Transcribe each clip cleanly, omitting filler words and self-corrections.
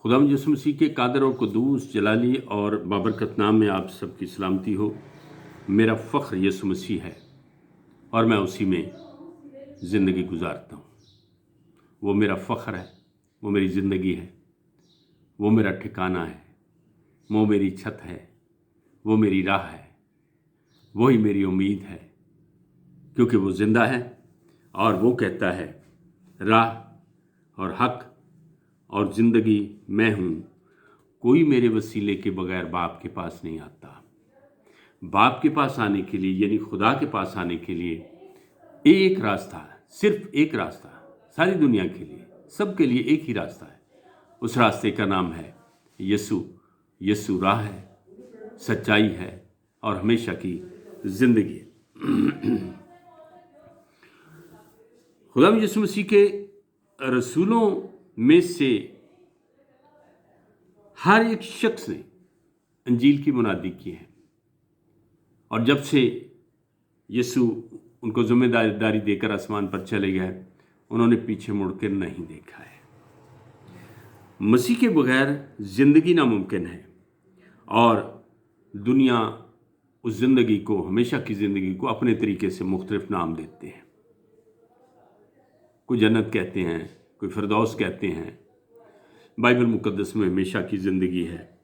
खुदावंद यीशु मसीह के कादर और कुदूस जलाली और बाबरकत नाम में आप सबकी सलामती हो। मेरा फ़ख्र यीशु मसीह है और मैं उसी में ज़िंदगी गुजारता हूँ। वो मेरा फ़ख्र है, वो मेरी ज़िंदगी है, वो मेरा ठिकाना है, वो मेरी छत है, वो मेरी राह है, वही मेरी उम्मीद है, क्योंकि वो ज़िंदा है और वो कहता है राह और हक और ज़िंदगी मैं हूँ। कोई मेरे वसीले के बगैर बाप के पास नहीं आता। बाप के पास आने के लिए यानी खुदा के पास आने के लिए एक रास्ता है, सिर्फ एक रास्ता, सारी दुनिया के लिए, सबके लिए एक ही रास्ता है। उस रास्ते का नाम है यीशु। यीशु राह है, सच्चाई है और हमेशा की ज़िंदगी है। खुदा यीशु मसीह के रसूलों में से हर एक शख्स ने अंजील की मुनादी की है और जब से यीशु उनको जिम्मेदारी देकर आसमान पर चले गए, उन्होंने पीछे मुड़कर नहीं देखा है। मसीह के बगैर ज़िंदगी नामुमकिन है और दुनिया उस ज़िंदगी को, हमेशा की ज़िंदगी को अपने तरीके से मुख्तलिफ नाम देते हैं। कोई जन्नत कहते हैं, कोई फिरदौस कहते हैं। बाइबल मुकद्दस में हमेशा की ज़िंदगी है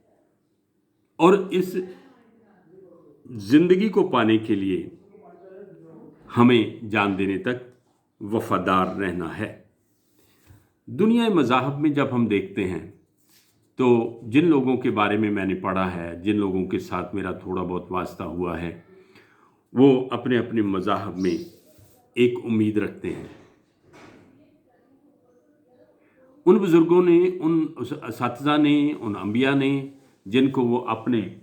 और इस ज़िंदगी को पाने के लिए हमें जान देने तक वफादार रहना है। दुनिया मज़ाहब में जब हम देखते हैं तो जिन लोगों के बारे में मैंने पढ़ा है, जिन लोगों के साथ मेरा थोड़ा बहुत वास्ता हुआ है, वो अपने अपने मज़ाहब में एक उम्मीद रखते हैं। उन बुज़ुर्गों ने, उन असातिज़ा ने, उन अंबिया ने, जिनको वो अपने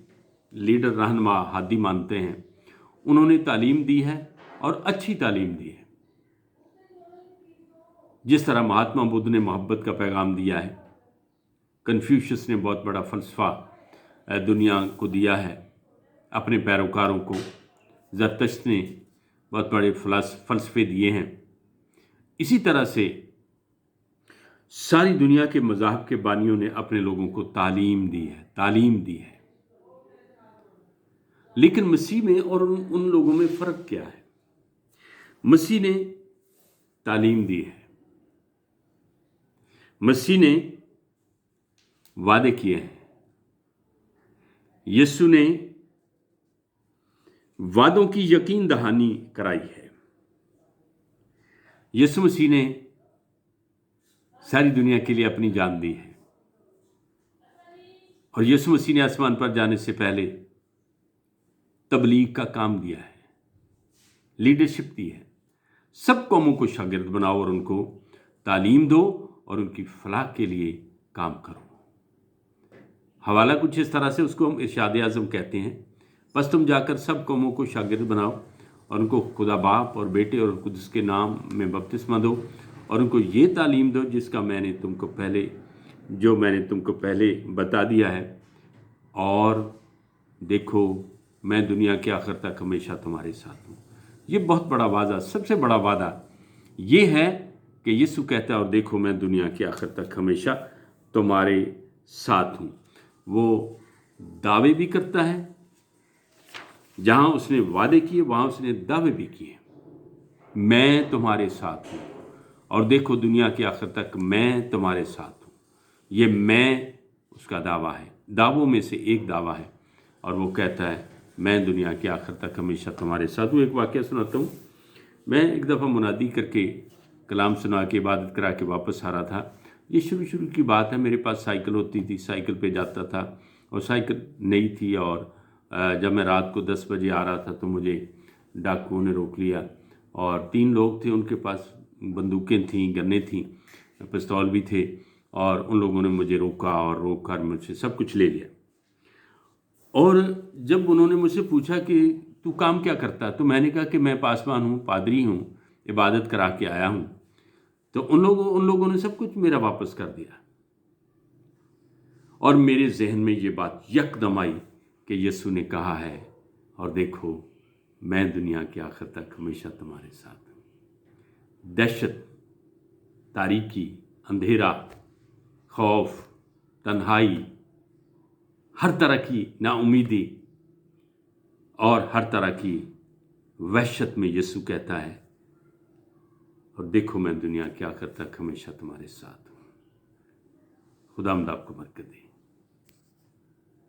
लीडर, रहनुमा, हादी मानते हैं, उन्होंने तालीम दी है और अच्छी तालीम दी है। जिस तरह महात्मा बुद्ध ने मोहब्बत का पैगाम दिया है, कन्फ्यूशियस ने बहुत बड़ा फ़लसफ़ा दुनिया को दिया है अपने पैरोकारों को, ज़रतश्त ने बहुत बड़े फ़लसफ़े दिए हैं, इसी तरह से सारी दुनिया के मज़ाहब के बानियों ने अपने लोगों को तालीम दी है। लेकिन मसीह में और उन लोगों में फ़र्क क्या है? मसीह ने तालीम दी है, मसीह ने वादे किए हैं, यीशु ने वादों की यकीन दहानी कराई है। यीशु मसीह ने सारी दुनिया के लिए अपनी जान दी है और यीशु मसीह ने आसमान पर जाने से पहले तबलीग का काम दिया है, लीडरशिप दी है। सब कौमों को शागिर्द बनाओ और उनको तालीम दो और उनकी फलाह के लिए काम करो। हवाला कुछ इस तरह से, उसको हम इरशाद आज़म कहते हैं, बस तुम जाकर सब कौमों को शागिर्द बनाओ और उनको खुदा बाप और बेटे और कुदस के नाम में बपतिस्मा दो और उनको ये तालीम दो जो मैंने तुमको पहले बता दिया है, और देखो मैं दुनिया के आखिर तक हमेशा तुम्हारे साथ हूँ। ये बहुत बड़ा वादा, सबसे बड़ा वादा ये है कि यीशु कहता है और देखो मैं दुनिया के आखिर तक हमेशा तुम्हारे साथ हूँ। वो दावे भी करता है, जहाँ उसने वादे किए वहाँ उसने दावे भी किए। मैं तुम्हारे साथ हूँ और देखो दुनिया के आखिर तक मैं तुम्हारे साथ हूँ। ये मैं उसका दावा है, दावों में से एक दावा है, और वो कहता है मैं दुनिया के आखिर तक हमेशा तुम्हारे साथ हूँ। एक वाक़या सुनाता हूँ। मैं एक दफ़ा मुनादी करके, कलाम सुना के, इबादत करा के वापस आ रहा था। ये शुरू की बात है। मेरे पास साइकिल होती थी, साइकिल पे जाता था और साइकिल नई थी, और जब मैं रात को 10 बजे आ रहा था तो मुझे डाकुओं ने रोक लिया और 3 लोग थे, उनके पास बंदूकें थीं, गन्ने थीं, पिस्तौल भी थे, और उन लोगों ने मुझे रोका और रोक कर मुझसे सब कुछ ले लिया। और जब उन्होंने मुझसे पूछा कि तू काम क्या करता है, तो मैंने कहा कि मैं पासवान हूँ, पादरी हूँ, इबादत करा के आया हूँ। तो उन लोगों ने सब कुछ मेरा वापस कर दिया और मेरे जहन में ये बात यकदम आई कि यीशु ने कहा है और देखो मैं दुनिया के आखिर तक हमेशा तुम्हारे साथ हूँ। दहशत, तारीकी, अंधेरा, खौफ, تنہائی، ہر طرح کی نا امیدی اور ہر طرح کی وحشت میں یسوع کہتا ہے، اور دیکھو میں دنیا کے آخر تک ہمیشہ تمہارے ساتھ ہوں۔ خداوند آپ کو برکت دے۔